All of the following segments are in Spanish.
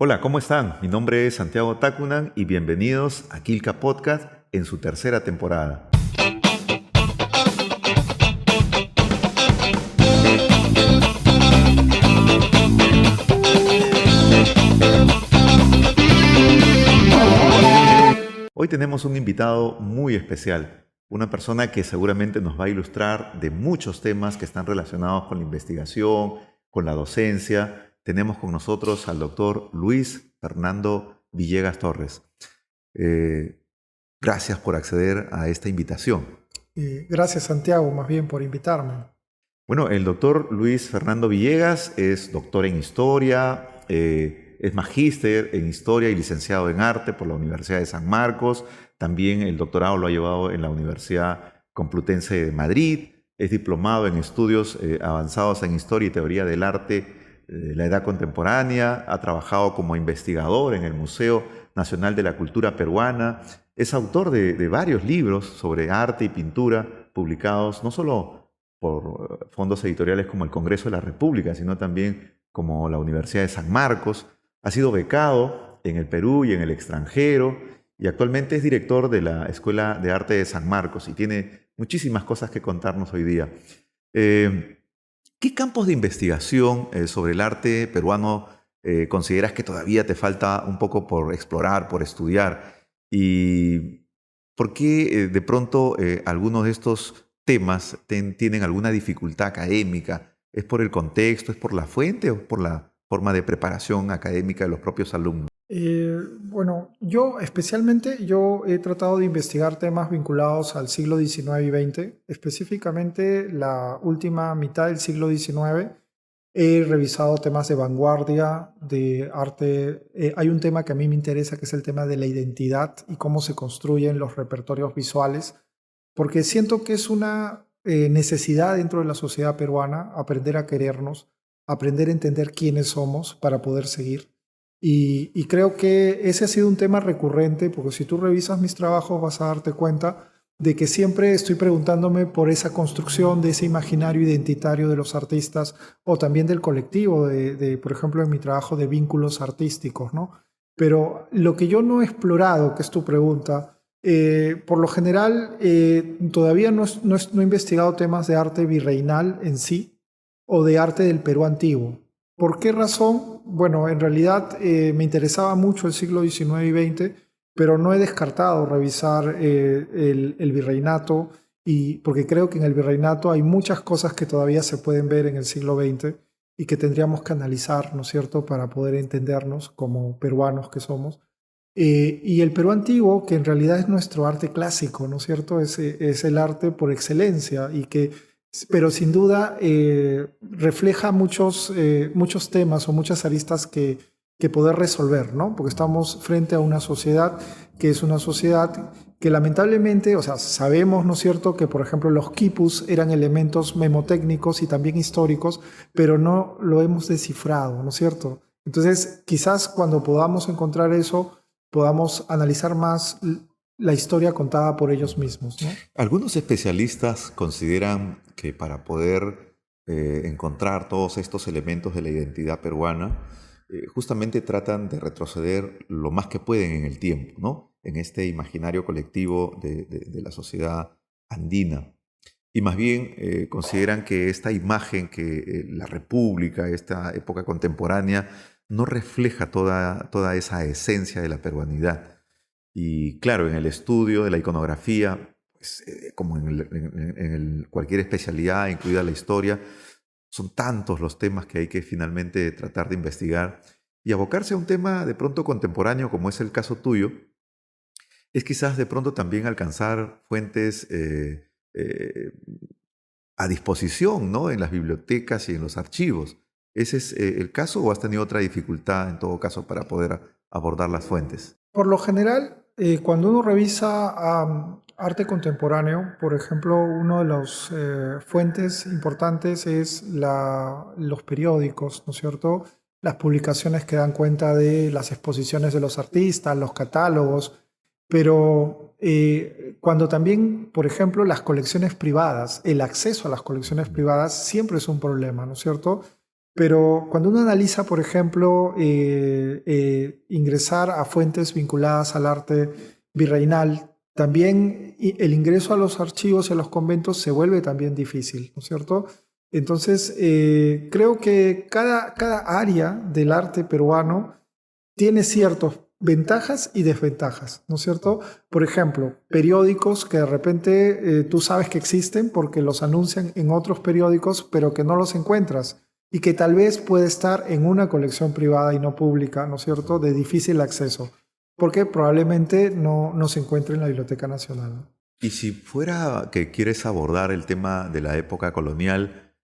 Hola, ¿cómo están? Mi nombre es Santiago Tacunan y bienvenidos a Quilca Podcast en su tercera temporada. Hoy tenemos un invitado muy especial, una persona que seguramente nos va a ilustrar de muchos temas que están relacionados con la investigación, con la docencia. Tenemos con nosotros al doctor Luis Fernando Villegas Torres. Eh, Gracias por acceder a esta invitación. Gracias, Santiago, más bien por invitarme. Bueno, el doctor Luis Fernando Villegas es doctor en historia, es magíster en historia y licenciado en arte por la Universidad de San Marcos. También el doctorado lo ha llevado en la Universidad Complutense de Madrid. Es diplomado en estudios avanzados en historia y teoría del arte de la edad contemporánea. Ha trabajado como investigador en el Museo Nacional de la Cultura Peruana. Es autor de varios libros sobre arte y pintura publicados no solo por fondos editoriales como el Congreso de la República, sino también como la Universidad de San Marcos. Ha sido becado en el Perú y en el extranjero y actualmente es director de la Escuela de Arte de San Marcos y tiene muchísimas cosas que contarnos hoy día. ¿Qué campos de investigación sobre el arte peruano consideras que todavía te falta un poco por explorar, por estudiar? ¿Y por qué de pronto algunos de estos temas tienen alguna dificultad académica? ¿Es por el contexto, es por la fuente o por la forma de preparación académica de los propios alumnos? Bueno, yo especialmente he tratado de investigar temas vinculados al siglo XIX y XX, específicamente la última mitad del siglo XIX. He revisado temas de vanguardia, de arte. Hay un tema que a mí me interesa, que es el tema de la identidad y cómo se construyen los repertorios visuales, porque siento que es una necesidad dentro de la sociedad peruana aprender a querernos, aprender a entender quiénes somos para poder seguir. Y creo que ese ha sido un tema recurrente, porque si tú revisas mis trabajos vas a darte cuenta de que siempre estoy preguntándome por esa construcción de ese imaginario identitario de los artistas o también del colectivo, por ejemplo, en mi trabajo de vínculos artísticos, ¿no? Pero lo que yo no he explorado, que es tu pregunta, por lo general todavía no he investigado temas de arte virreinal en sí o de arte del Perú antiguo. ¿Por qué razón? Bueno, en realidad me interesaba mucho el siglo XIX y XX, pero no he descartado revisar el virreinato, porque creo que en el virreinato hay muchas cosas que todavía se pueden ver en el siglo XX y que tendríamos que analizar, ¿no es cierto?, para poder entendernos como peruanos que somos. Y el Perú antiguo, que en realidad es nuestro arte clásico, ¿no es cierto?, es el arte por excelencia pero sin duda refleja muchos temas o muchas aristas que poder resolver, ¿no? Porque estamos frente a una sociedad que es una sociedad que lamentablemente, o sea, sabemos, ¿no es cierto?, que por ejemplo los quipus eran elementos memotécnicos y también históricos, pero no lo hemos descifrado, ¿no es cierto? Entonces, quizás cuando podamos encontrar eso, podamos analizar más la historia contada por ellos mismos, ¿no? Algunos especialistas consideran que para poder encontrar todos estos elementos de la identidad peruana, justamente tratan de retroceder lo más que pueden en el tiempo, ¿no? En este imaginario colectivo de la sociedad andina. Y más bien consideran que esta imagen, que la República, esta época contemporánea, no refleja toda esa esencia de la peruanidad. Y claro, en el estudio de la iconografía, pues, como cualquier especialidad, incluida la historia, son tantos los temas que hay que finalmente tratar de investigar. Y abocarse a un tema de pronto contemporáneo, como es el caso tuyo, es quizás de pronto también alcanzar fuentes eh, a disposición, ¿no?, en las bibliotecas y en los archivos. ¿Ese es el caso o has tenido otra dificultad en todo caso para poder abordar las fuentes? Por lo general, cuando uno revisa arte contemporáneo, por ejemplo, una de las fuentes importantes es los periódicos, ¿no es cierto? Las publicaciones que dan cuenta de las exposiciones de los artistas, los catálogos, pero cuando también, por ejemplo, las colecciones privadas, el acceso a las colecciones privadas siempre es un problema, ¿no es cierto? Pero cuando uno analiza, por ejemplo, ingresar a fuentes vinculadas al arte virreinal, también el ingreso a los archivos y a los conventos se vuelve también difícil, ¿no es cierto? Entonces, creo que cada área del arte peruano tiene ciertas ventajas y desventajas, ¿no es cierto? Por ejemplo, periódicos que de repente tú sabes que existen porque los anuncian en otros periódicos, pero que no los encuentras y que tal vez puede estar en una colección privada y no pública, ¿no es cierto?, de difícil acceso, porque probablemente no se encuentre en la Biblioteca Nacional, ¿no? Y si fuera que quieres abordar el tema de la época colonial,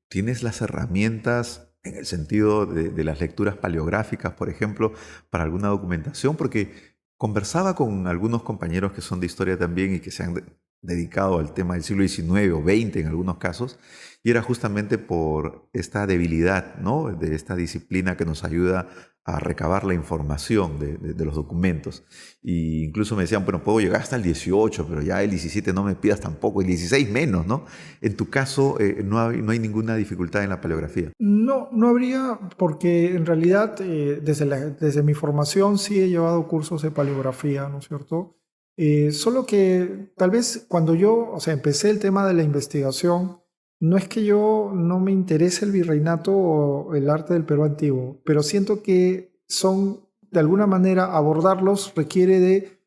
¿tienes las herramientas en el sentido de las lecturas paleográficas, por ejemplo, para alguna documentación? Porque conversaba con algunos compañeros que son de historia también y que se han dedicado al tema del siglo XIX o XX en algunos casos, y era justamente por esta debilidad, ¿no?, de esta disciplina que nos ayuda a recabar la información de los documentos. Y incluso me decían, bueno, puedo llegar hasta el 18, pero ya el 17 no me pidas tampoco, el 16 menos, ¿no? En tu caso, no hay ninguna dificultad en la paleografía. No habría, porque en realidad desde mi formación sí he llevado cursos de paleografía, ¿no es cierto? Solo que tal vez cuando yo, o sea, empecé el tema de la investigación, no es que yo no me interese el virreinato o el arte del Perú antiguo, pero siento que son, de alguna manera, abordarlos requiere de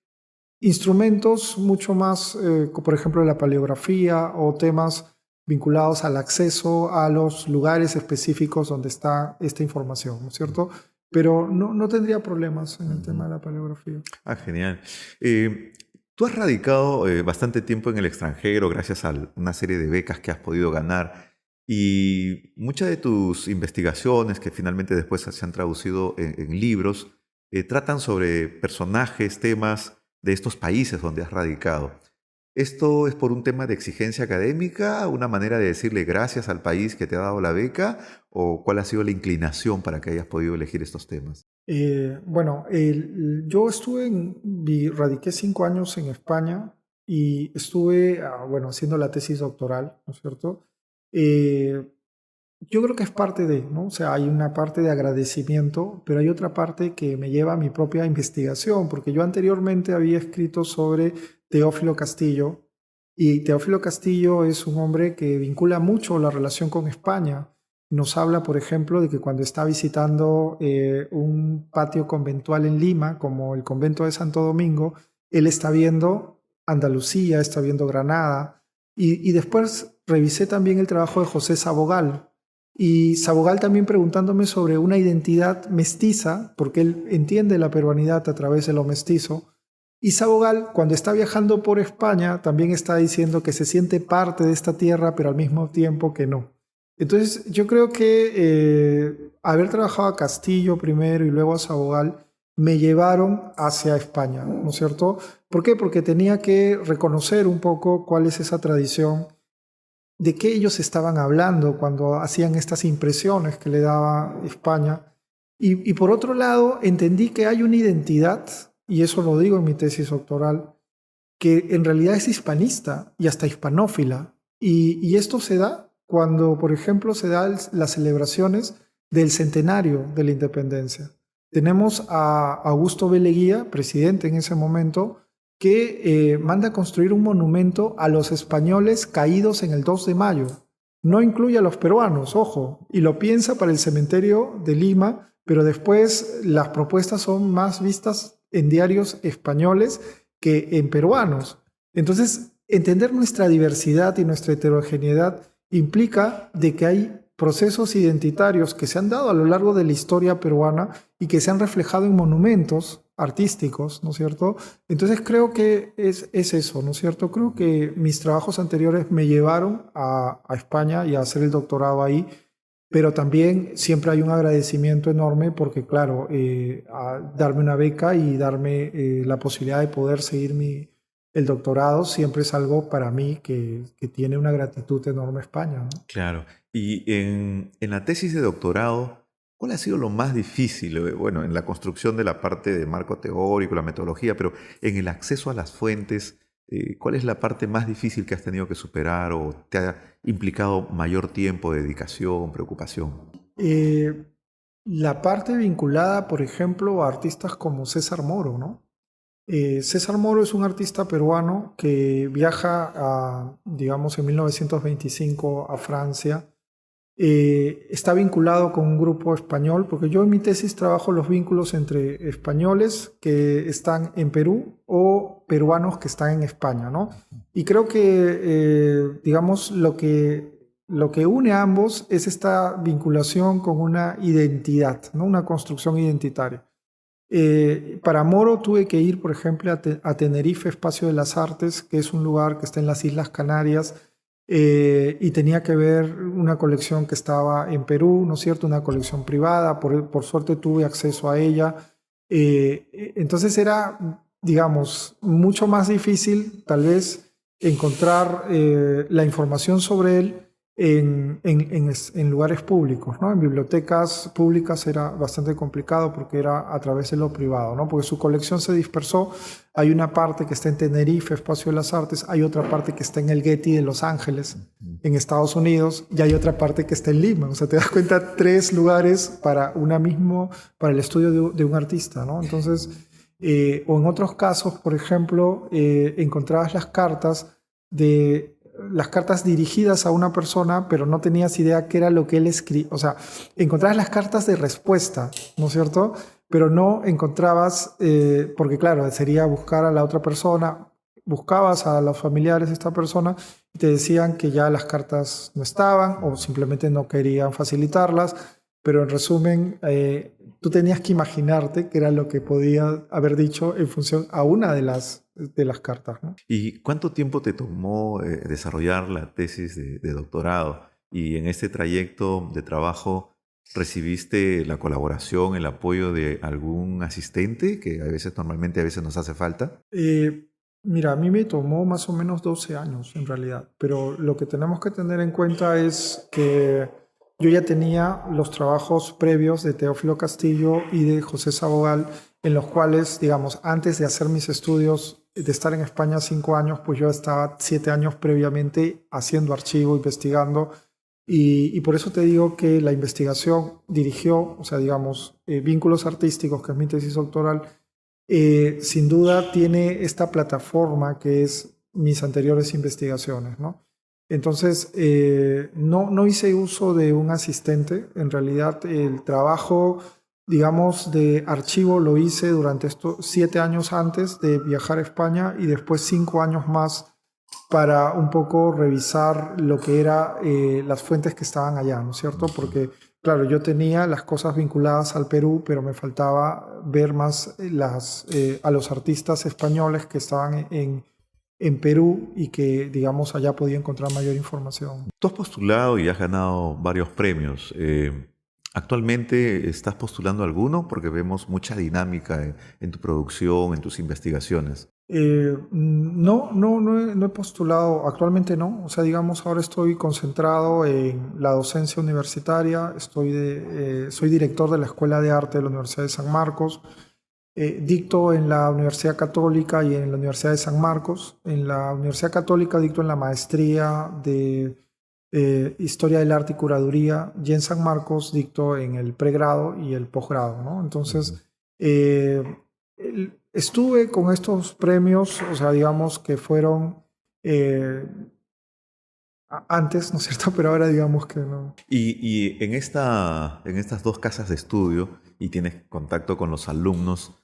instrumentos mucho más, por ejemplo, la paleografía o temas vinculados al acceso a los lugares específicos donde está esta información, ¿no es cierto? Pero no tendría problemas en el tema de la paleografía. Ah, genial. Tú has radicado bastante tiempo en el extranjero gracias a una serie de becas que has podido ganar y muchas de tus investigaciones que finalmente después se han traducido en libros tratan sobre personajes, temas de estos países donde has radicado. ¿Esto es por un tema de exigencia académica, una manera de decirle gracias al país que te ha dado la beca o cuál ha sido la inclinación para que hayas podido elegir estos temas? Bueno, yo radiqué 5 años en España y estuve, bueno, haciendo la tesis doctoral, ¿no es cierto? Eh, yo creo que es parte de, ¿no? O sea, hay una parte de agradecimiento, pero hay otra parte que me lleva a mi propia investigación, porque yo anteriormente había escrito sobre Teófilo Castillo, y Teófilo Castillo es un hombre que vincula mucho la relación con España. Nos habla, por ejemplo, de que cuando está visitando un patio conventual en Lima, como el convento de Santo Domingo, él está viendo Andalucía, está viendo Granada, y después revisé también el trabajo de José Sabogal, y Sabogal también preguntándome sobre una identidad mestiza, porque él entiende la peruanidad a través de lo mestizo. Y Sabogal, cuando está viajando por España, también está diciendo que se siente parte de esta tierra, pero al mismo tiempo que no. Entonces, yo creo que haber trabajado a Castillo primero y luego a Sabogal me llevaron hacia España, ¿no es cierto? ¿Por qué? Porque tenía que reconocer un poco cuál es esa tradición, de qué ellos estaban hablando cuando hacían estas impresiones que le daba España. Y por otro lado, entendí que hay una identidad, y eso lo digo en mi tesis doctoral, que en realidad es hispanista y hasta hispanófila. Y esto se da cuando, por ejemplo, se dan las celebraciones del centenario de la independencia. Tenemos a Augusto B. Leguía, presidente en ese momento, que manda a construir un monumento a los españoles caídos en el 2 de mayo. No incluye a los peruanos, ojo, y lo piensa para el cementerio de Lima, pero después las propuestas son más vistas en diarios españoles que en peruanos. Entonces, entender nuestra diversidad y nuestra heterogeneidad implica de que hay procesos identitarios que se han dado a lo largo de la historia peruana y que se han reflejado en monumentos artísticos, ¿no es cierto? Entonces creo que es eso, ¿no es cierto? Creo que mis trabajos anteriores me llevaron a España y a hacer el doctorado ahí, pero también siempre hay un agradecimiento enorme porque, claro, darme una beca y darme la posibilidad de poder seguir el doctorado siempre es algo para mí que tiene una gratitud enorme a España, ¿no? Claro. Y en la tesis de doctorado, ¿cuál ha sido lo más difícil? Bueno, en la construcción de la parte del marco teórico, la metodología, pero en el acceso a las fuentes, ¿Cuál es la parte más difícil que has tenido que superar o te ha implicado mayor tiempo, dedicación, preocupación? Eh, la parte vinculada, por ejemplo, a artistas como César Moro, ¿no? César Moro es un artista peruano que viaja, digamos, en 1925 a Francia. Está vinculado con un grupo español, porque yo en mi tesis trabajo los vínculos entre españoles que están en Perú o peruanos que están en España, ¿no? Y creo que, digamos, lo que une a ambos es esta vinculación con una identidad, ¿no? Una construcción identitaria. Para Moro tuve que ir, por ejemplo, a Tenerife, Espacio de las Artes, que es un lugar que está en las Islas Canarias, y tenía que ver una colección que estaba en Perú, ¿no es cierto? Una colección privada, por suerte tuve acceso a ella. Entonces era, digamos, mucho más difícil tal vez encontrar la información sobre él en lugares públicos, ¿no? En bibliotecas públicas era bastante complicado porque era a través de lo privado, ¿no? Porque su colección se dispersó. Hay una parte que está en Tenerife, Espacio de las Artes, hay otra parte que está en el Getty de Los Ángeles, en Estados Unidos, y hay otra parte que está en Lima. O sea, te das cuenta, 3 lugares para para el estudio de un artista, ¿no? Entonces, o en otros casos, por ejemplo, encontrabas las cartas dirigidas a una persona, pero no tenías idea qué era lo que él escribía. O sea, encontrabas las cartas de respuesta, ¿no es cierto? Pero no encontrabas, porque claro, sería buscar a la otra persona, buscabas a los familiares de esta persona y te decían que ya las cartas no estaban o simplemente no querían facilitarlas, pero en resumen, tú tenías que imaginarte qué era lo que podía haber dicho en función a una de las cartas, ¿no? ¿Y cuánto tiempo te tomó desarrollar la tesis de doctorado? Y en este trayecto de trabajo, ¿recibiste la colaboración, el apoyo de algún asistente que normalmente a veces nos hace falta? Mira, a mí me tomó más o menos 12 años en realidad, pero lo que tenemos que tener en cuenta es que yo ya tenía los trabajos previos de Teófilo Castillo y de José Sabogal, en los cuales, digamos, antes de hacer mis estudios, de estar en España 5 años, pues yo estaba 7 años previamente haciendo archivo, investigando, y por eso te digo que la investigación dirigió, o sea, digamos, vínculos artísticos, que es mi tesis doctoral, sin duda tiene esta plataforma que es mis anteriores investigaciones, ¿no? Entonces, no hice uso de un asistente. En realidad, el trabajo, digamos, de archivo lo hice durante estos 7 años antes de viajar a España y después 5 años más para un poco revisar lo que eran las fuentes que estaban allá, ¿no es cierto? Porque, claro, yo tenía las cosas vinculadas al Perú, pero me faltaba ver más a los artistas españoles que estaban en Perú y que, digamos, allá podía encontrar mayor información. Tú has postulado y has ganado varios premios. ¿Actualmente estás postulando alguno? Porque vemos mucha dinámica en tu producción, en tus investigaciones. No he postulado, actualmente no. O sea, digamos, ahora estoy concentrado en la docencia universitaria, soy director de la Escuela de Arte de la Universidad de San Marcos, dicto en la Universidad Católica y en la Universidad de San Marcos. En la Universidad Católica dicto en la maestría de Historia del Arte y Curaduría, y en San Marcos dicto en el pregrado y el posgrado, ¿no? Entonces, eh, estuve con estos premios, o sea, digamos que fueron antes, ¿no es cierto? Pero ahora digamos que no. Y en estas dos casas de estudio, y tienes contacto con los alumnos,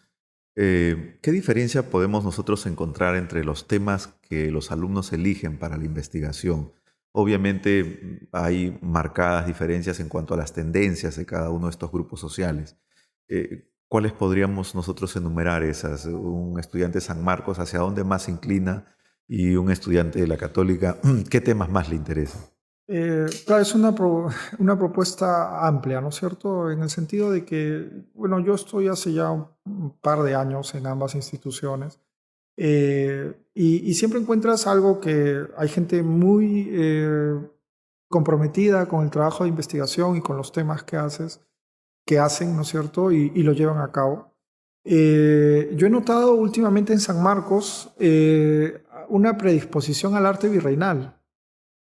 ¿qué diferencia podemos nosotros encontrar entre los temas que los alumnos eligen para la investigación? Obviamente hay marcadas diferencias en cuanto a las tendencias de cada uno de estos grupos sociales. ¿Cuáles podríamos nosotros enumerar esas? Un estudiante de San Marcos, ¿hacia dónde más se inclina? Y un estudiante de la Católica, ¿qué temas más le interesan? Claro, es una propuesta amplia, ¿no es cierto? En el sentido de que, bueno, yo estoy hace ya un par de años en ambas instituciones, y siempre encuentras algo que hay gente muy comprometida con el trabajo de investigación y con los temas que hacen, ¿no es cierto? Y lo llevan a cabo. Yo he notado últimamente en San Marcos una predisposición al arte virreinal.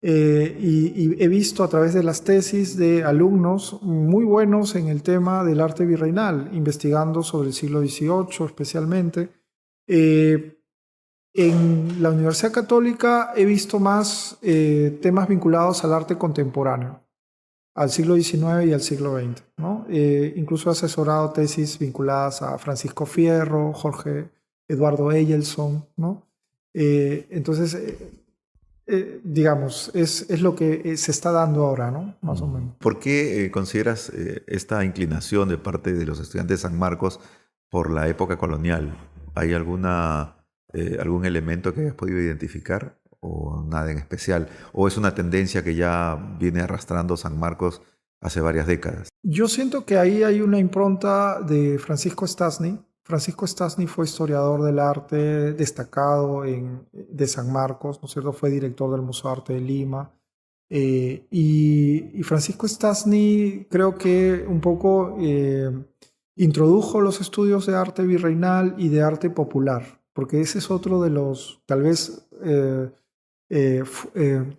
Y he visto a través de las tesis de alumnos muy buenos en el tema del arte virreinal, investigando sobre el siglo XVIII especialmente. En la Universidad Católica he visto más temas vinculados al arte contemporáneo, al siglo XIX y al siglo XX, ¿no? Incluso he asesorado tesis vinculadas a Francisco Fierro, Jorge Eduardo Eyelson, ¿no? Entonces, digamos, es lo que se está dando ahora, ¿no? Más o menos. ¿Por qué consideras esta inclinación de parte de los estudiantes de San Marcos por la época colonial? ¿Hay algún elemento que hayas podido identificar o nada en especial? ¿O es una tendencia que ya viene arrastrando San Marcos hace varias décadas? Yo siento que ahí hay una impronta de Francisco Stastny. Francisco Stastny fue historiador del arte destacado de San Marcos, ¿no es cierto? Fue director del Museo de Arte de Lima. Y Francisco Stastny creo que un poco introdujo los estudios de arte virreinal y de arte popular, porque ese es otro de los, tal vez,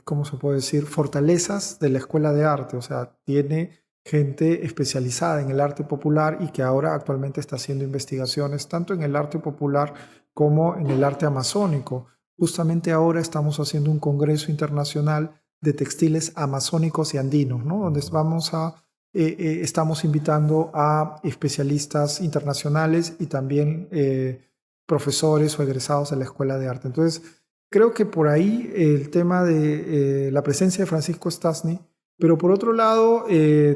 ¿cómo se puede decir? Fortalezas de la escuela de arte. O sea, tiene gente especializada en el arte popular y que ahora actualmente está haciendo investigaciones tanto en el arte popular como en el arte amazónico. Justamente ahora estamos haciendo un congreso internacional de textiles amazónicos y andinos, ¿no? Donde estamos invitando a especialistas internacionales y también profesores o egresados de la Escuela de Arte. Entonces, creo que por ahí el tema de la presencia de Francisco Stastny. Pero por otro lado,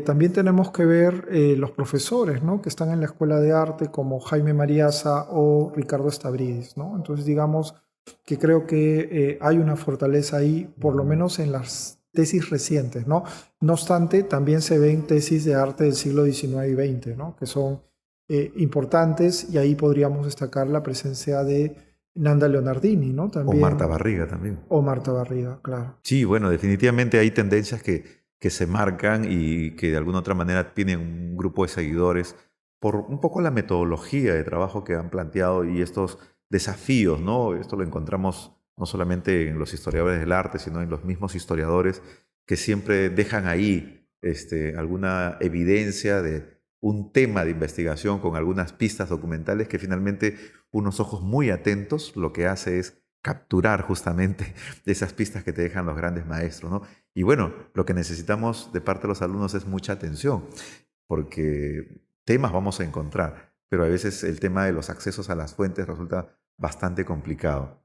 también tenemos que ver los profesores, ¿no? Que están en la Escuela de Arte, como Jaime Mariaza o Ricardo Stavridis, ¿no? Entonces, digamos que creo que hay una fortaleza ahí, por lo menos en las tesis recientes, ¿no? No obstante, también se ven tesis de arte del siglo XIX y XX, ¿no? Que son importantes, y ahí podríamos destacar la presencia de Nanda Leonardini, ¿no? También, o Marta Barriga también. O Marta Barriga, claro. Sí, bueno, definitivamente hay tendencias que se marcan y que de alguna otra manera tienen un grupo de seguidores por un poco la metodología de trabajo que han planteado y estos desafíos, ¿no? Esto lo encontramos no solamente en los historiadores del arte, sino en los mismos historiadores que siempre dejan ahí alguna evidencia de un tema de investigación con algunas pistas documentales que finalmente unos ojos muy atentos lo que hace es capturar justamente esas pistas que te dejan los grandes maestros, ¿no? Y bueno, lo que necesitamos de parte de los alumnos es mucha atención, porque temas vamos a encontrar, pero a veces el tema de los accesos a las fuentes resulta bastante complicado.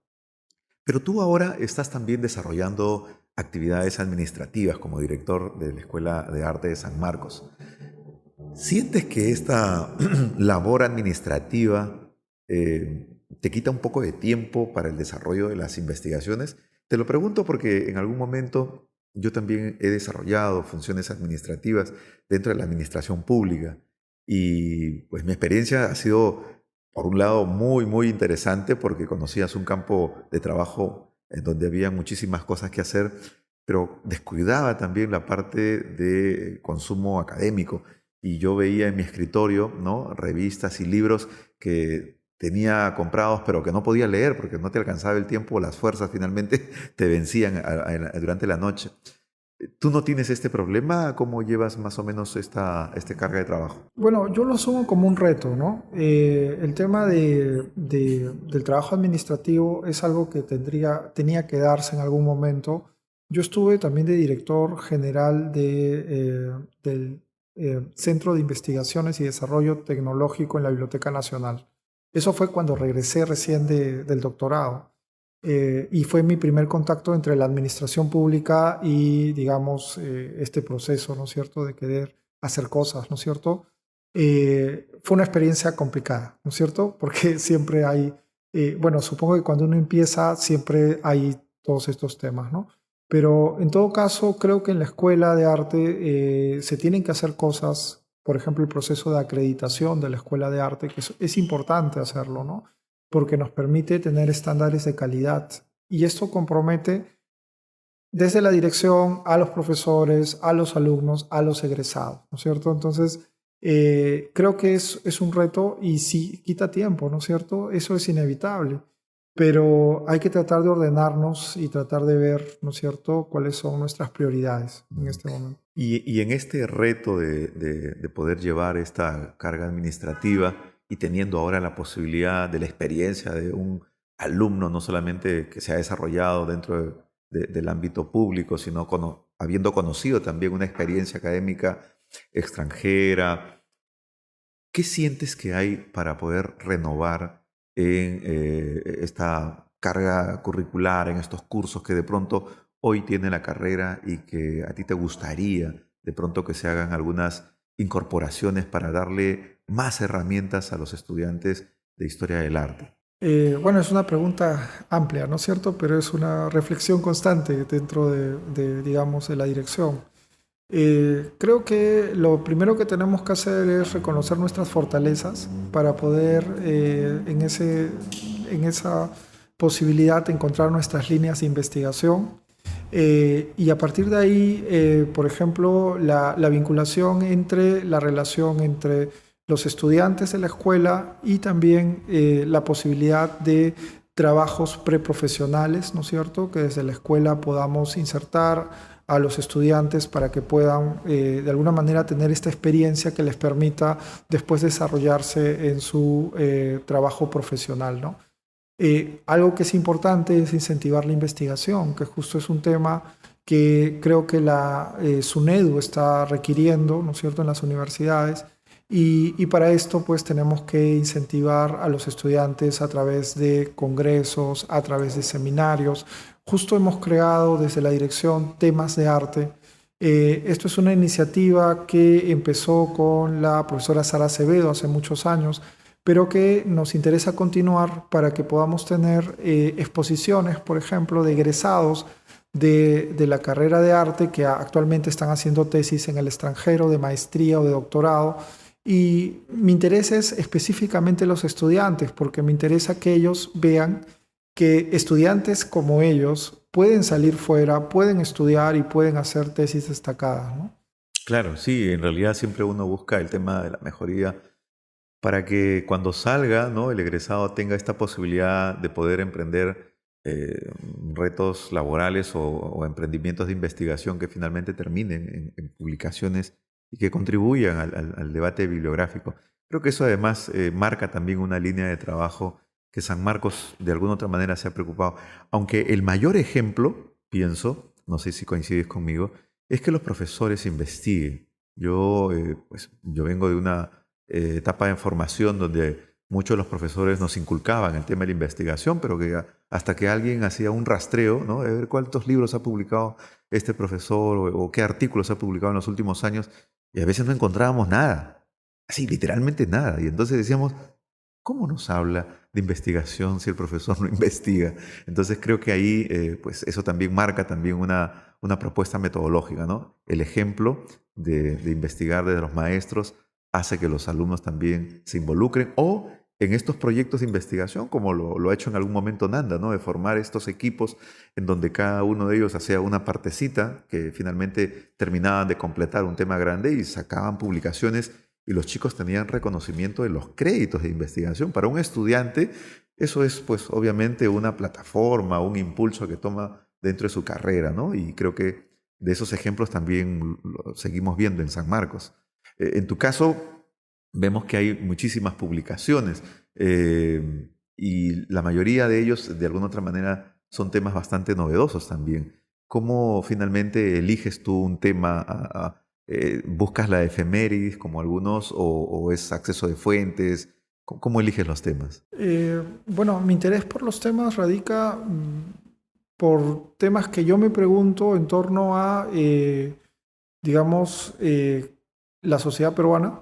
Pero tú ahora estás también desarrollando actividades administrativas como director de la Escuela de Arte de San Marcos. ¿Sientes que esta labor administrativa te quita un poco de tiempo para el desarrollo de las investigaciones? Te lo pregunto porque en algún momento yo también he desarrollado funciones administrativas dentro de la administración pública y pues mi experiencia ha sido, por un lado, muy, muy interesante porque conocías un campo de trabajo en donde había muchísimas cosas que hacer, pero descuidaba también la parte de consumo académico. Y yo veía en mi escritorio, ¿no?, revistas y libros que tenía comprados, pero que no podía leer porque no te alcanzaba el tiempo o las fuerzas finalmente te vencían durante la noche. ¿Tú no tienes este problema? ¿Cómo llevas más o menos esta carga de trabajo? Bueno, yo lo asumo como un reto, ¿no? El tema del trabajo administrativo es algo que tenía que darse en algún momento. Yo estuve también de director general del Centro de Investigaciones y Desarrollo Tecnológico en la Biblioteca Nacional. Eso fue cuando regresé recién del doctorado. Y fue mi primer contacto entre la administración pública y, digamos, este proceso, ¿no es cierto?, de querer hacer cosas, ¿no es cierto? Fue una experiencia complicada, ¿no es cierto? Porque siempre hay, bueno, supongo que cuando uno empieza siempre hay todos estos temas, ¿no? Pero en todo caso, creo que en la escuela de arte se tienen que hacer cosas, por ejemplo, el proceso de acreditación de la escuela de arte, que es importante hacerlo, ¿no? Porque nos permite tener estándares de calidad. Y esto compromete desde la dirección a los profesores, a los alumnos, a los egresados, ¿no es cierto? Entonces, creo que es un reto y sí quita tiempo, ¿no es cierto? Eso es inevitable. pero hay que tratar de ordenarnos y tratar de ver, ¿no es cierto?, cuáles son nuestras prioridades en este momento. Y en este reto de poder llevar esta carga administrativa y teniendo ahora la posibilidad de la experiencia de un alumno, no solamente que se ha desarrollado dentro del ámbito público, sino habiendo conocido también una experiencia académica extranjera, ¿qué sientes que hay para poder renovar en esta carga curricular, en estos cursos que de pronto hoy tiene la carrera y que a ti te gustaría de pronto que se hagan algunas incorporaciones para darle más herramientas a los estudiantes de historia del arte? Bueno, es una pregunta amplia, ¿no es cierto? Pero es una reflexión constante dentro digamos, de la dirección. Creo que lo primero que tenemos que hacer es reconocer nuestras fortalezas para poder en esa posibilidad encontrar nuestras líneas de investigación. Y a partir de ahí, por ejemplo, la vinculación entre la relación entre los estudiantes de la escuela y también la posibilidad de trabajos preprofesionales, ¿no es cierto?, que desde la escuela podamos insertar a los estudiantes para que puedan de alguna manera tener esta experiencia que les permita después desarrollarse en su trabajo profesional, ¿no? Algo que es importante es incentivar la investigación, que justo es un tema que creo que la SUNEDU está requiriendo, ¿no es cierto?, en las universidades. Y para esto pues tenemos que incentivar a los estudiantes a través de congresos, a través de seminarios. Justo hemos creado desde la dirección temas de arte. Esto es una iniciativa que empezó con la profesora Sara Acevedo hace muchos años, pero que nos interesa continuar para que podamos tener exposiciones, por ejemplo, de egresados de la carrera de arte que actualmente están haciendo tesis en el extranjero, de maestría o de doctorado. Y mi interés es específicamente los estudiantes, porque me interesa que ellos vean que estudiantes como ellos pueden salir fuera, pueden estudiar y pueden hacer tesis destacadas, ¿no? Claro, sí, en realidad siempre uno busca el tema de la mejoría para que cuando salga, ¿no?, el egresado tenga esta posibilidad de poder emprender retos laborales o emprendimientos de investigación que finalmente terminen en publicaciones y que contribuyan al debate bibliográfico. Creo que eso además marca también una línea de trabajo que San Marcos de alguna otra manera se ha preocupado. Aunque el mayor ejemplo, pienso, no sé si coincides conmigo, es que los profesores investiguen. Yo vengo de una etapa de formación donde muchos de los profesores nos inculcaban el tema de la investigación, pero que hasta que alguien hacía un rastreo, ¿no?, de ver cuántos libros ha publicado este profesor o qué artículos ha publicado en los últimos años, y a veces no encontrábamos nada, así literalmente nada. Y entonces decíamos, ¿cómo nos habla de investigación si el profesor no investiga? Entonces creo que ahí pues eso también marca también una propuesta metodológica, ¿no? El ejemplo de investigar desde los maestros hace que los alumnos también se involucren o en estos proyectos de investigación, como lo ha hecho en algún momento Nanda, ¿no?, de formar estos equipos en donde cada uno de ellos hacía una partecita que finalmente terminaban de completar un tema grande y sacaban publicaciones y los chicos tenían reconocimiento de los créditos de investigación. Para un estudiante eso es pues obviamente una plataforma, un impulso que toma dentro de su carrera, ¿no? Y creo que de esos ejemplos también lo seguimos viendo en San Marcos. En tu caso, vemos que hay muchísimas publicaciones y la mayoría de ellos, de alguna otra manera, son temas bastante novedosos también. ¿Cómo finalmente eliges tú un tema? ¿Buscas la efemérides como algunos o es acceso de fuentes? ¿Cómo eliges los temas? Bueno, mi interés por los temas radica por temas que yo me pregunto en torno a, digamos, la sociedad peruana.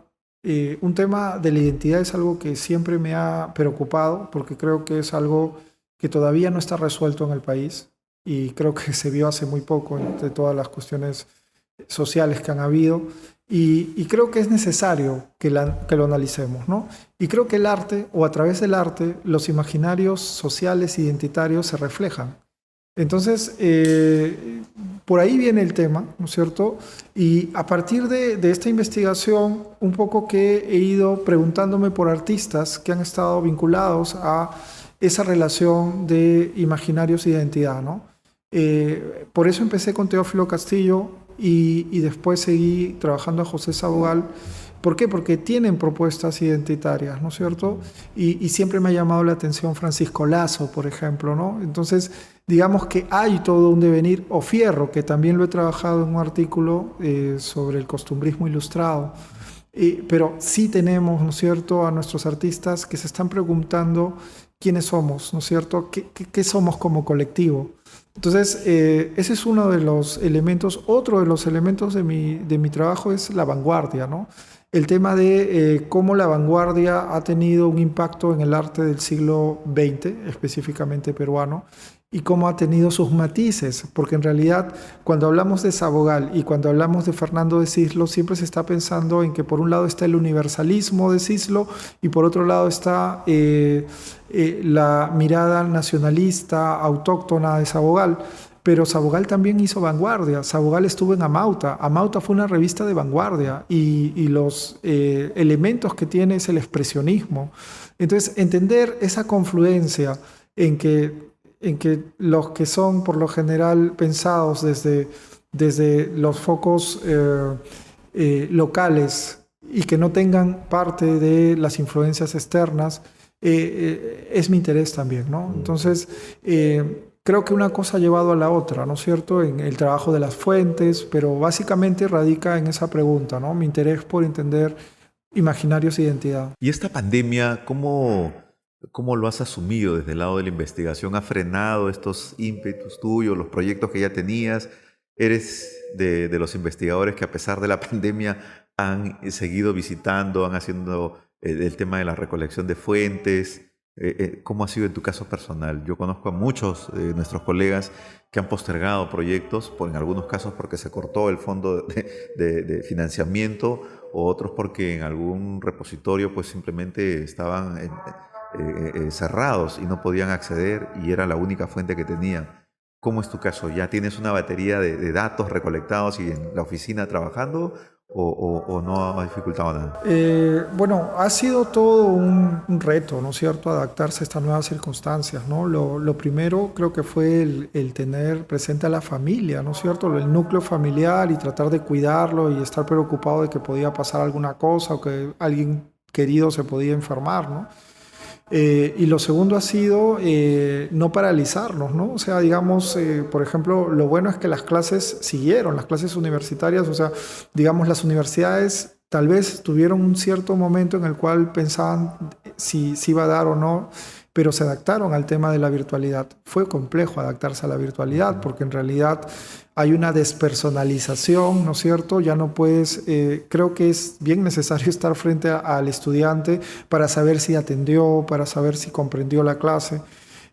Un tema de la identidad es algo que siempre me ha preocupado porque creo que es algo que todavía no está resuelto en el país y creo que se vio hace muy poco entre todas las cuestiones sociales que han habido y creo que es necesario que lo analicemos, ¿no? Y creo que el arte, o a través del arte, los imaginarios sociales e identitarios se reflejan. Entonces, por ahí viene el tema, ¿no es cierto? Y a partir de esta investigación, un poco que he ido preguntándome por artistas que han estado vinculados a esa relación de imaginarios e identidad, ¿no? Por eso empecé con Teófilo Castillo y después seguí trabajando a José Sabogal. ¿Por qué? Porque tienen propuestas identitarias, ¿no es cierto? Y siempre me ha llamado la atención Francisco Lazo, por ejemplo, ¿no? Entonces, digamos que hay todo un devenir, o Fierro, que también lo he trabajado en un artículo sobre el costumbrismo ilustrado. Pero sí tenemos, ¿no es cierto?, a nuestros artistas que se están preguntando quiénes somos, ¿no es cierto?, qué somos como colectivo. Entonces, ese es uno de los elementos. Otro de los elementos de mi trabajo es la vanguardia, ¿no? El tema de cómo la vanguardia ha tenido un impacto en el arte del siglo XX, específicamente peruano, y cómo ha tenido sus matices, porque en realidad cuando hablamos de Sabogal y cuando hablamos de Fernando de Cislo, siempre se está pensando en que por un lado está el universalismo de Cislo y por otro lado está la mirada nacionalista, autóctona de Sabogal. Pero Sabogal también hizo vanguardia. Sabogal estuvo en Amauta. Amauta fue una revista de vanguardia y los elementos que tiene es el expresionismo. Entonces, entender esa confluencia en que los que son por lo general pensados desde los focos locales y que no tengan parte de las influencias externas, es mi interés también, ¿no? Entonces, creo que una cosa ha llevado a la otra, ¿no es cierto?, en el trabajo de las fuentes, pero básicamente radica en esa pregunta, ¿no? Mi interés por entender imaginarios e identidad. ¿Y esta pandemia, cómo lo has asumido desde el lado de la investigación? ¿Ha frenado estos ímpetus tuyos, los proyectos que ya tenías? ¿Eres de los investigadores que a pesar de la pandemia han seguido visitando, han haciendo el tema de la recolección de fuentes? ¿Cómo ha sido en tu caso personal? Yo conozco a muchos de nuestros colegas que han postergado proyectos, en algunos casos porque se cortó el fondo de financiamiento, o otros porque en algún repositorio pues simplemente estaban cerrados y no podían acceder y era la única fuente que tenían. ¿Cómo es tu caso? ¿Ya tienes una batería de datos recolectados y en la oficina trabajando o no ha dificultado nada? Bueno, ha sido todo un reto, ¿no es cierto?, adaptarse a estas nuevas circunstancias, ¿no? Lo primero creo que fue el tener presente a la familia, ¿no es cierto?, el núcleo familiar y tratar de cuidarlo y estar preocupado de que podía pasar alguna cosa o que alguien querido se podía enfermar, ¿no? Y lo segundo ha sido no paralizarnos, ¿no? O sea, digamos, por ejemplo, lo bueno es que las clases siguieron, las clases universitarias, o sea, digamos, las universidades tal vez tuvieron un cierto momento en el cual pensaban si iba a dar o no, pero se adaptaron al tema de la virtualidad. Fue complejo adaptarse a la virtualidad porque en realidad hay una despersonalización, ¿no es cierto? Ya no puedes, creo que es bien necesario estar frente al estudiante para saber si atendió, para saber si comprendió la clase.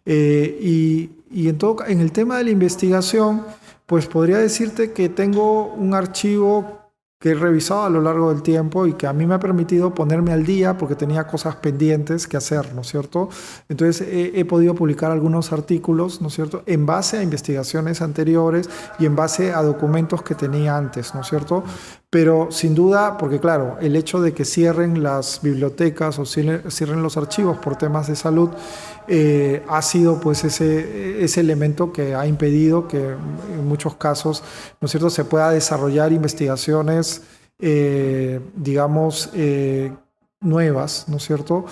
En el tema de la investigación, pues podría decirte que tengo un archivo que he revisado a lo largo del tiempo y que a mí me ha permitido ponerme al día porque tenía cosas pendientes que hacer, ¿no es cierto? Entonces he podido publicar algunos artículos, ¿no es cierto?, en base a investigaciones anteriores y en base a documentos que tenía antes, ¿no es cierto? Pero sin duda, porque claro, el hecho de que cierren las bibliotecas o cierren los archivos por temas de salud ha sido pues ese elemento que ha impedido que en muchos casos, ¿no es cierto?, se pueda desarrollar investigaciones, digamos, nuevas, ¿no es cierto?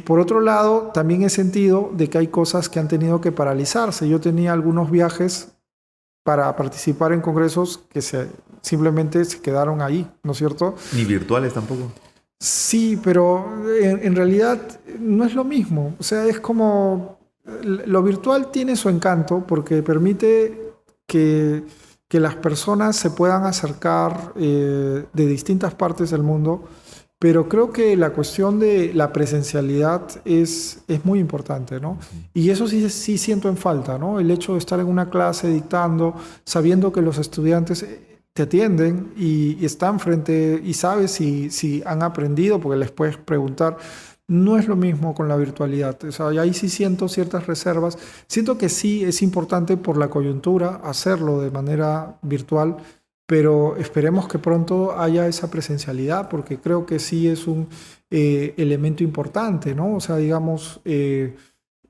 Por otro lado, también he sentido de que hay cosas que han tenido que paralizarse. Yo tenía algunos viajes para participar en congresos que simplemente se quedaron ahí, ¿no es cierto? ¿Ni virtuales tampoco? Sí, pero en realidad no es lo mismo. O sea, es como lo virtual tiene su encanto porque permite que las personas se puedan acercar de distintas partes del mundo, pero creo que la cuestión de la presencialidad es muy importante, ¿no? Y eso sí siento en falta, ¿no? El hecho de estar en una clase dictando, sabiendo que los estudiantes te atienden y están frente y sabes si han aprendido porque les puedes preguntar. No es lo mismo con la virtualidad. O sea, ahí sí siento ciertas reservas. Siento que sí es importante por la coyuntura hacerlo de manera virtual, pero esperemos que pronto haya esa presencialidad porque creo que sí es un elemento importante, ¿no? O sea, digamos,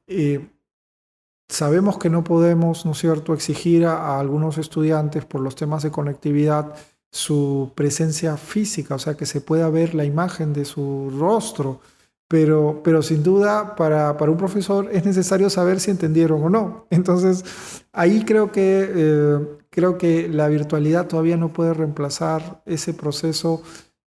Eh, Sabemos que no podemos, ¿no es cierto?, exigir a algunos estudiantes por los temas de conectividad su presencia física, o sea, que se pueda ver la imagen de su rostro, pero sin duda para un profesor es necesario saber si entendieron o no. Entonces, ahí creo que la virtualidad todavía no puede reemplazar ese proceso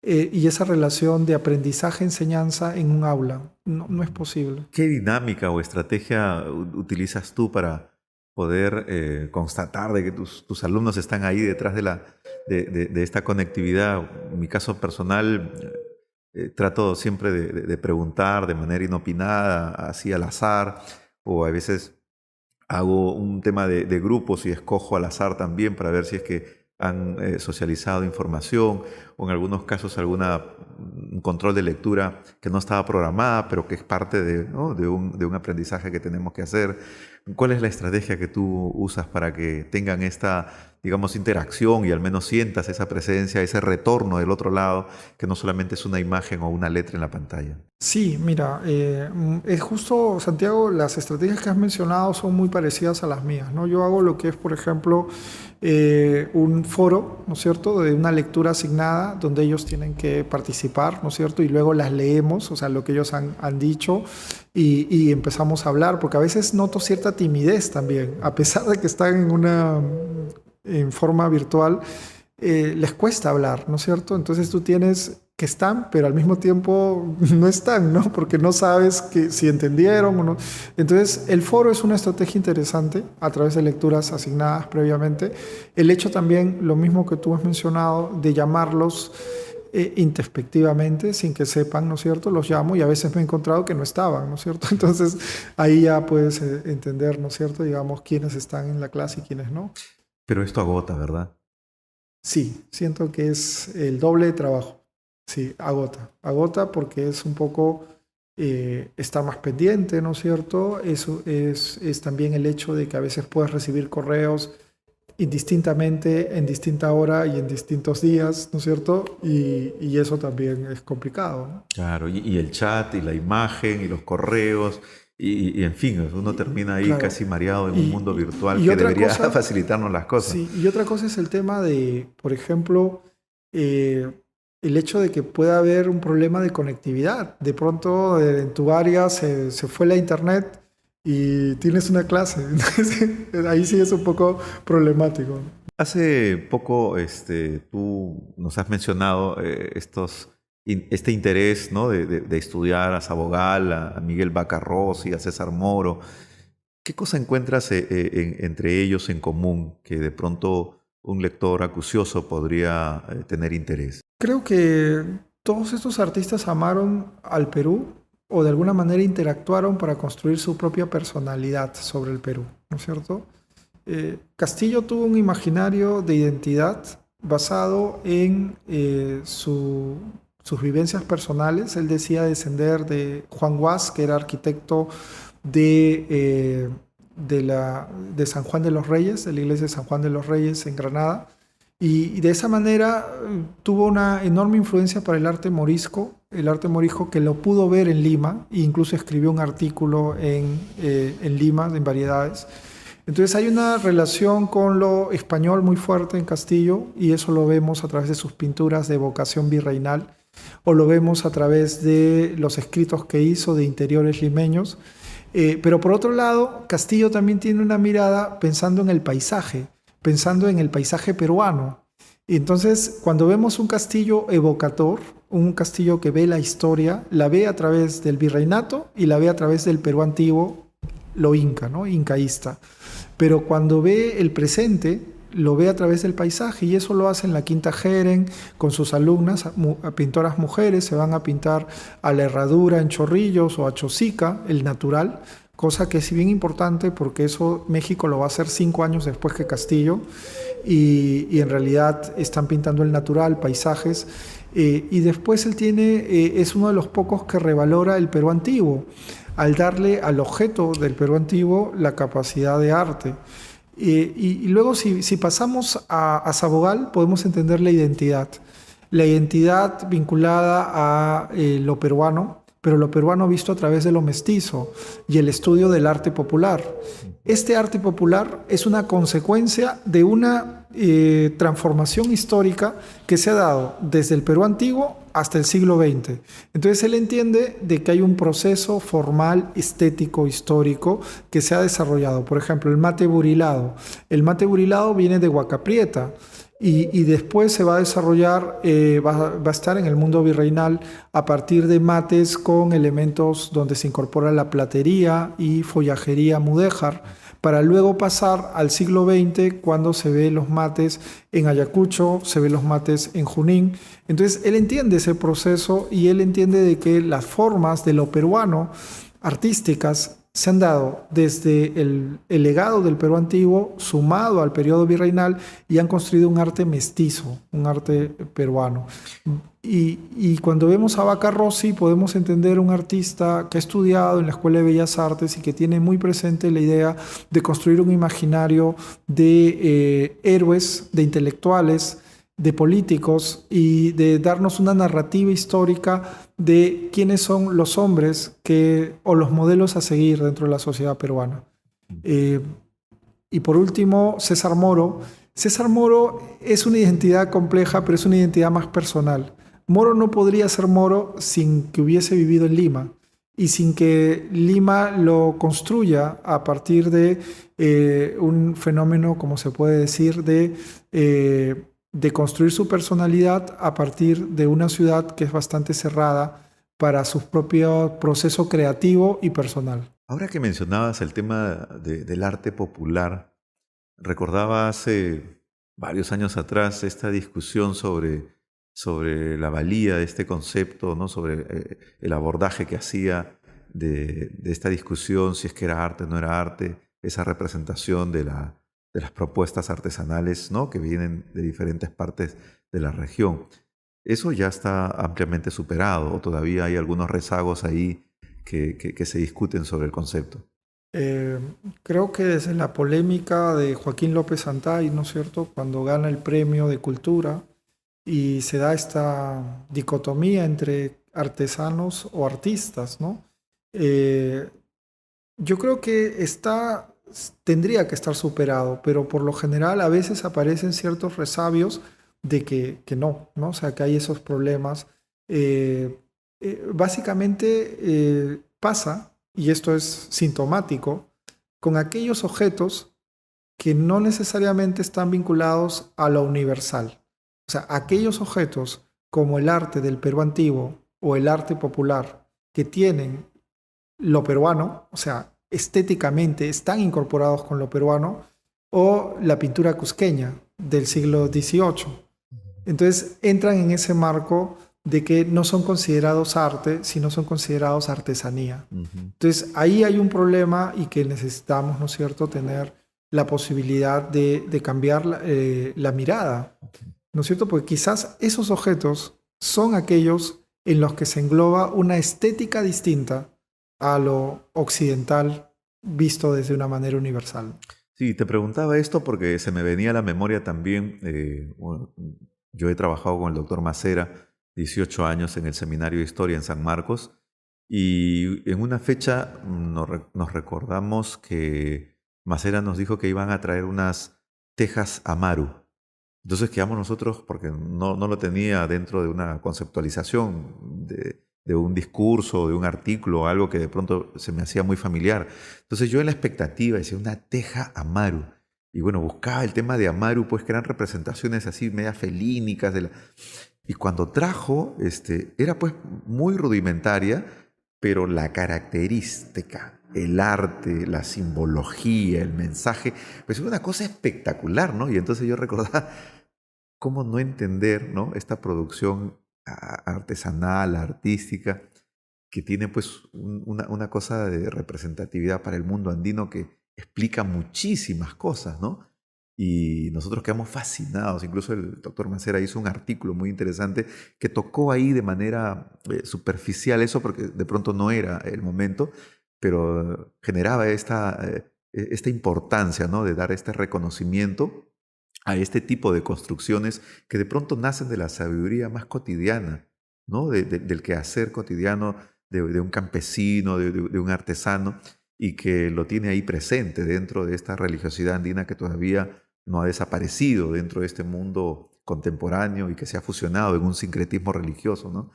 y esa relación de aprendizaje-enseñanza en un aula. No, no es posible. ¿Qué dinámica o estrategia utilizas tú para poder constatar de que tus alumnos están ahí detrás de esta conectividad? En mi caso personal, trato siempre de preguntar de manera inopinada, así al azar, o a veces hago un tema de grupos y escojo al azar también para ver si es que han socializado información o en algunos casos un control de lectura que no estaba programada, pero que es parte ¿no?, de un aprendizaje que tenemos que hacer. ¿Cuál es la estrategia que tú usas para que tengan esta, digamos, interacción y al menos sientas esa presencia, ese retorno del otro lado, que no solamente es una imagen o una letra en la pantalla? Sí, mira, es justo, Santiago, las estrategias que has mencionado son muy parecidas a las mías, ¿no? Yo hago lo que es, por ejemplo, un foro, ¿no es cierto?, de una lectura asignada donde ellos tienen que participar, ¿no es cierto?, y luego las leemos, o sea, lo que ellos han dicho y empezamos a hablar, porque a veces noto cierta timidez también, a pesar de que están en forma virtual, les cuesta hablar, ¿no es cierto? Entonces tú tienes que están, pero al mismo tiempo no están, ¿no? Porque no sabes si entendieron o no. Entonces, el foro es una estrategia interesante a través de lecturas asignadas previamente. El hecho también, lo mismo que tú has mencionado, de llamarlos introspectivamente, sin que sepan, ¿no es cierto? Los llamo y a veces me he encontrado que no estaban, ¿no es cierto? Entonces, ahí ya puedes entender, ¿no es cierto? Digamos, quiénes están en la clase y quiénes no. Pero esto agota, ¿verdad? Sí, siento que es el doble de trabajo. Sí, agota. Agota porque es un poco estar más pendiente, ¿no es cierto? Eso es también el hecho de que a veces puedes recibir correos indistintamente, en distinta hora y en distintos días, ¿no es cierto? Y eso también es complicado, ¿no? Claro, y el chat, y la imagen, y los correos, y en fin, uno termina ahí Claro. casi mareado en un mundo virtual Y que otra debería cosa, facilitarnos las cosas. sí, y otra cosa es el tema de, por ejemplo, eh, el hecho de que pueda haber un problema de conectividad. De pronto en tu área se fue la internet y tienes una clase. Entonces, ahí sí es un poco problemático. Hace poco tú nos has mencionado este interés, ¿no?, de estudiar a Sabogal, a Miguel Vaca Rossi, a César Moro. ¿Qué cosa encuentras entre ellos en común que de pronto un lector acucioso podría tener interés? Creo que todos estos artistas amaron al Perú o de alguna manera interactuaron para construir su propia personalidad sobre el Perú, ¿no es cierto? Castillo tuvo un imaginario de identidad basado en sus vivencias personales. Él decía descender de Juan Guas, que era arquitecto de, de San Juan de los Reyes, de la iglesia de San Juan de los Reyes en Granada. Y de esa manera tuvo una enorme influencia para el arte morisco que lo pudo ver en Lima e incluso escribió un artículo en Lima, en Variedades. Entonces hay una relación con lo español muy fuerte en Castillo y eso lo vemos a través de sus pinturas de evocación virreinal o lo vemos a través de los escritos que hizo de interiores limeños. Pero por otro lado, Castillo también tiene una mirada pensando en el paisaje peruano. Y entonces, cuando vemos un castillo evocador, un castillo que ve la historia, la ve a través del virreinato y la ve a través del Perú antiguo, lo inca, ¿no? Incaísta. Pero cuando ve el presente, lo ve a través del paisaje y eso lo hace en la Quinta Jeren con sus alumnas, pintoras mujeres, se van a pintar a la herradura en Chorrillos o a Chosica, el natural, cosa que es bien importante porque eso México lo va a hacer 5 años después que Castillo y en realidad están pintando el natural, paisajes y después él es uno de los pocos que revalora el Perú antiguo al darle al objeto del Perú antiguo la capacidad de arte. Y luego si pasamos a Sabogal podemos entender la identidad vinculada a lo peruano, pero lo peruano visto a través de lo mestizo y el estudio del arte popular. Este arte popular es una consecuencia de una transformación histórica que se ha dado desde el Perú antiguo hasta el siglo XX. Entonces él entiende de que hay un proceso formal, estético, histórico que se ha desarrollado. Por ejemplo, el mate burilado. El mate burilado viene de Huaca Prieta. Y después se va a desarrollar, va a estar en el mundo virreinal a partir de mates con elementos donde se incorpora la platería y follajería mudéjar, para luego pasar al siglo XX cuando se ve los mates en Ayacucho, se ve los mates en Junín. Entonces él entiende ese proceso y él entiende de que las formas de lo peruano artísticas se han dado desde el legado del Perú antiguo sumado al periodo virreinal y han construido un arte mestizo, un arte peruano. Y cuando vemos a Vaca Rossi podemos entender un artista que ha estudiado en la Escuela de Bellas Artes y que tiene muy presente la idea de construir un imaginario de héroes, de intelectuales, de políticos y de darnos una narrativa histórica de quiénes son los hombres o los modelos a seguir dentro de la sociedad peruana. Y por último, César Moro. César Moro es una identidad compleja, pero es una identidad más personal. Moro no podría ser Moro sin que hubiese vivido en Lima y sin que Lima lo construya a partir de un fenómeno, como se puede decir, de construir su personalidad a partir de una ciudad que es bastante cerrada para su propio proceso creativo y personal. Ahora que mencionabas el tema del arte popular, recordaba hace varios años atrás esta discusión sobre la valía de este concepto, ¿no? Sobre el abordaje que hacía de esta discusión, si es que era arte o no era arte, esa representación de las propuestas artesanales, ¿no? Que vienen de diferentes partes de la región. ¿Eso ya está ampliamente superado o todavía hay algunos rezagos ahí que se discuten sobre el concepto? Creo que desde la polémica de Joaquín López Santay, ¿no es cierto?, cuando gana el premio de cultura y se da esta dicotomía entre artesanos o artistas, ¿no? Yo creo que tendría que estar superado, pero por lo general a veces aparecen ciertos resabios de que no, ¿no? O sea, que hay esos problemas. Básicamente pasa, y esto es sintomático, con aquellos objetos que no necesariamente están vinculados a lo universal. O sea, aquellos objetos como el arte del Perú antiguo o el arte popular que tienen lo peruano, o sea, estéticamente están incorporados con lo peruano, o la pintura cusqueña del siglo XVIII. Entonces entran en ese marco de que no son considerados arte, sino son considerados artesanía. Entonces ahí hay un problema y que necesitamos, ¿no es cierto?, tener la posibilidad de cambiar la mirada, ¿no es cierto? Porque quizás esos objetos son aquellos en los que se engloba una estética distinta a lo occidental visto desde una manera universal. Sí, te preguntaba esto porque se me venía a la memoria también, bueno, yo he trabajado con el doctor Macera 18 años en el Seminario de Historia en San Marcos y en una fecha nos recordamos que Macera nos dijo que iban a traer unas tejas Amaru. Entonces quedamos nosotros, porque no lo tenía dentro de una conceptualización de un discurso, de un artículo, algo que de pronto se me hacía muy familiar. Entonces yo en la expectativa decía una teja Amaru. Y bueno, buscaba el tema de Amaru, pues que eran representaciones así media felínicas. Y cuando trajo, era pues muy rudimentaria, pero la característica, el arte, la simbología, el mensaje, pues es una cosa espectacular, ¿no? Y entonces yo recordaba cómo no entender, ¿no?, esta producción artesanal, artística, que tiene pues una cosa de representatividad para el mundo andino que explica muchísimas cosas, ¿no? Y nosotros quedamos fascinados. Incluso el doctor Macera hizo un artículo muy interesante que tocó ahí de manera superficial eso, porque de pronto no era el momento, pero generaba esta importancia, ¿no?, de dar este reconocimiento a este tipo de construcciones que de pronto nacen de la sabiduría más cotidiana, ¿no?, del quehacer cotidiano de un campesino, de un artesano, y que lo tiene ahí presente dentro de esta religiosidad andina que todavía no ha desaparecido dentro de este mundo contemporáneo y que se ha fusionado en un sincretismo religioso, ¿no?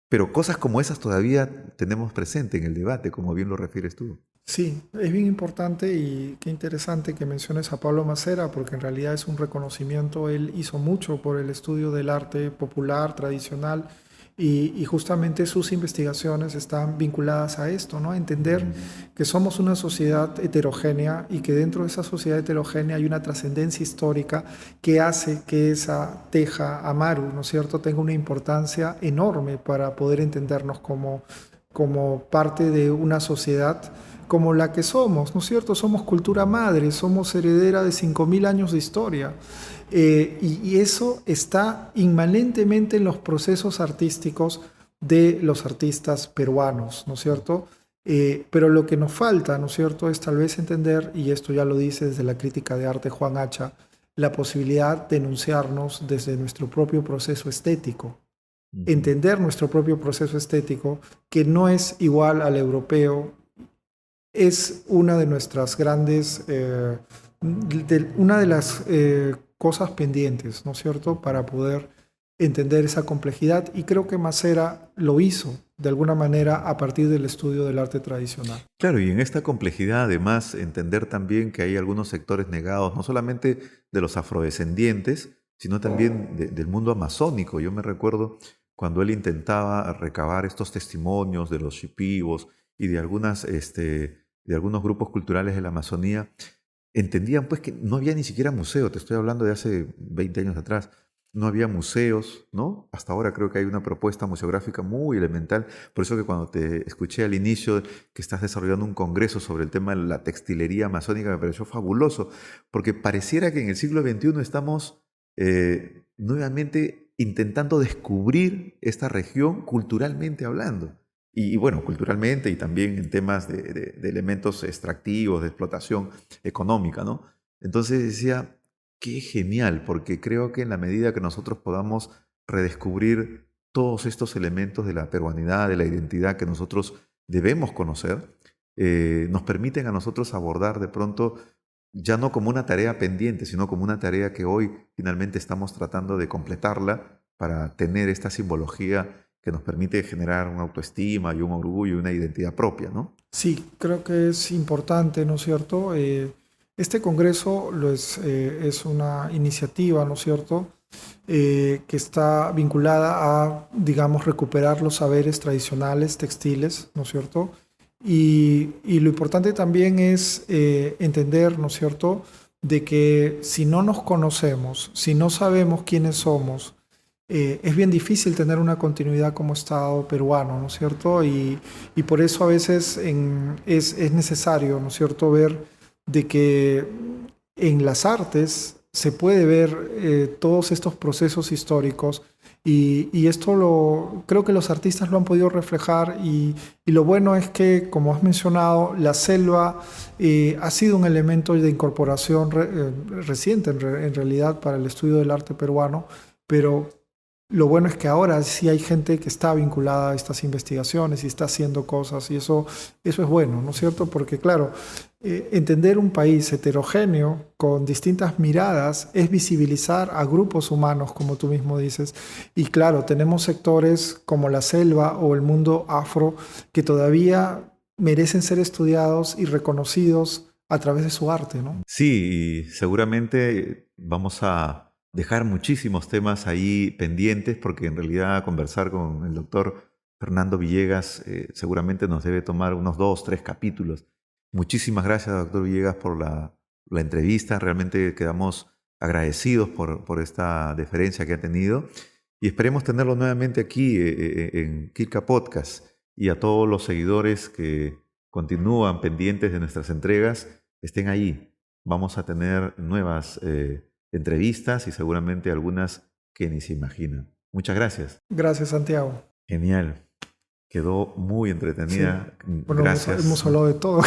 Pero cosas como esas todavía tenemos presente en el debate, como bien lo refieres tú. Sí, es bien importante y qué interesante que menciones a Pablo Macera, porque en realidad es un reconocimiento. Él hizo mucho por el estudio del arte popular, tradicional, y justamente sus investigaciones están vinculadas a esto, ¿no? A entender que somos una sociedad heterogénea y que dentro de esa sociedad heterogénea hay una trascendencia histórica que hace que esa teja Amaru, ¿no es cierto?, tenga una importancia enorme para poder entendernos como parte de una sociedad como la que somos, ¿no es cierto? Somos cultura madre, somos heredera de 5.000 años de historia. Y eso está inmanentemente en los procesos artísticos de los artistas peruanos, ¿no es cierto? Pero lo que nos falta, ¿no es cierto?, es tal vez entender, y esto ya lo dice desde la crítica de arte Juan Hacha, la posibilidad de enunciarnos desde nuestro propio proceso estético. Entender nuestro propio proceso estético, que no es igual al europeo, es una de nuestras grandes, una de las cosas pendientes, ¿no es cierto?, para poder entender esa complejidad, y creo que Macera lo hizo de alguna manera a partir del estudio del arte tradicional. Claro, y en esta complejidad además entender también que hay algunos sectores negados, no solamente de los afrodescendientes, sino también del mundo amazónico. Yo me recuerdo cuando él intentaba recabar estos testimonios de los shipibos y de algunos grupos culturales de la Amazonía, entendían pues que no había ni siquiera museo. Te estoy hablando de hace 20 años atrás. No había museos, ¿no? Hasta ahora creo que hay una propuesta museográfica muy elemental. Por eso que cuando te escuché al inicio que estás desarrollando un congreso sobre el tema de la textilería amazónica, me pareció fabuloso, porque pareciera que en el siglo XXI estamos nuevamente intentando descubrir esta región culturalmente hablando. Y bueno, culturalmente y también en temas de elementos extractivos, de explotación económica, ¿no? Entonces decía, qué genial, porque creo que en la medida que nosotros podamos redescubrir todos estos elementos de la peruanidad, de la identidad que nosotros debemos conocer, nos permiten a nosotros abordar de pronto ya no como una tarea pendiente, sino como una tarea que hoy finalmente estamos tratando de completarla para tener esta simbología que nos permite generar una autoestima y un orgullo y una identidad propia, ¿no? Sí, creo que es importante, ¿no es cierto? Este congreso es una iniciativa, ¿no es cierto?, que está vinculada a, digamos, recuperar los saberes tradicionales textiles, ¿no es cierto? Y lo importante también es entender, ¿no es cierto?, de que si no nos conocemos, si no sabemos quiénes somos, es bien difícil tener una continuidad como Estado peruano, ¿no es cierto? Y por eso a veces es necesario, ¿no es cierto?, ver de que en las artes se puede ver todos estos procesos históricos, y esto creo que los artistas lo han podido reflejar, y lo bueno es que, como has mencionado, la selva ha sido un elemento de incorporación reciente en realidad para el estudio del arte peruano, pero lo bueno es que ahora sí hay gente que está vinculada a estas investigaciones y está haciendo cosas, y eso es bueno, ¿no es cierto? Porque claro, entender un país heterogéneo con distintas miradas es visibilizar a grupos humanos, como tú mismo dices. Y claro, tenemos sectores como la selva o el mundo afro que todavía merecen ser estudiados y reconocidos a través de su arte, ¿no? Sí, y seguramente vamos a dejar muchísimos temas ahí pendientes, porque en realidad conversar con el doctor Fernando Villegas seguramente nos debe tomar unos 2, 3 capítulos. Muchísimas gracias, doctor Villegas, por la entrevista. Realmente quedamos agradecidos por esta deferencia que ha tenido, y esperemos tenerlo nuevamente aquí en Kirka Podcast, y a todos los seguidores que continúan pendientes de nuestras entregas, estén ahí. Vamos a tener nuevas entrevistas y seguramente algunas que ni se imaginan. Muchas gracias. Gracias, Santiago. Genial. Quedó muy entretenida. Sí. Bueno, Gracias. hemos hablado de todo,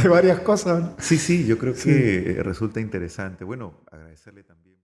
de varias cosas. Sí, yo creo que resulta interesante. Bueno, agradecerle también.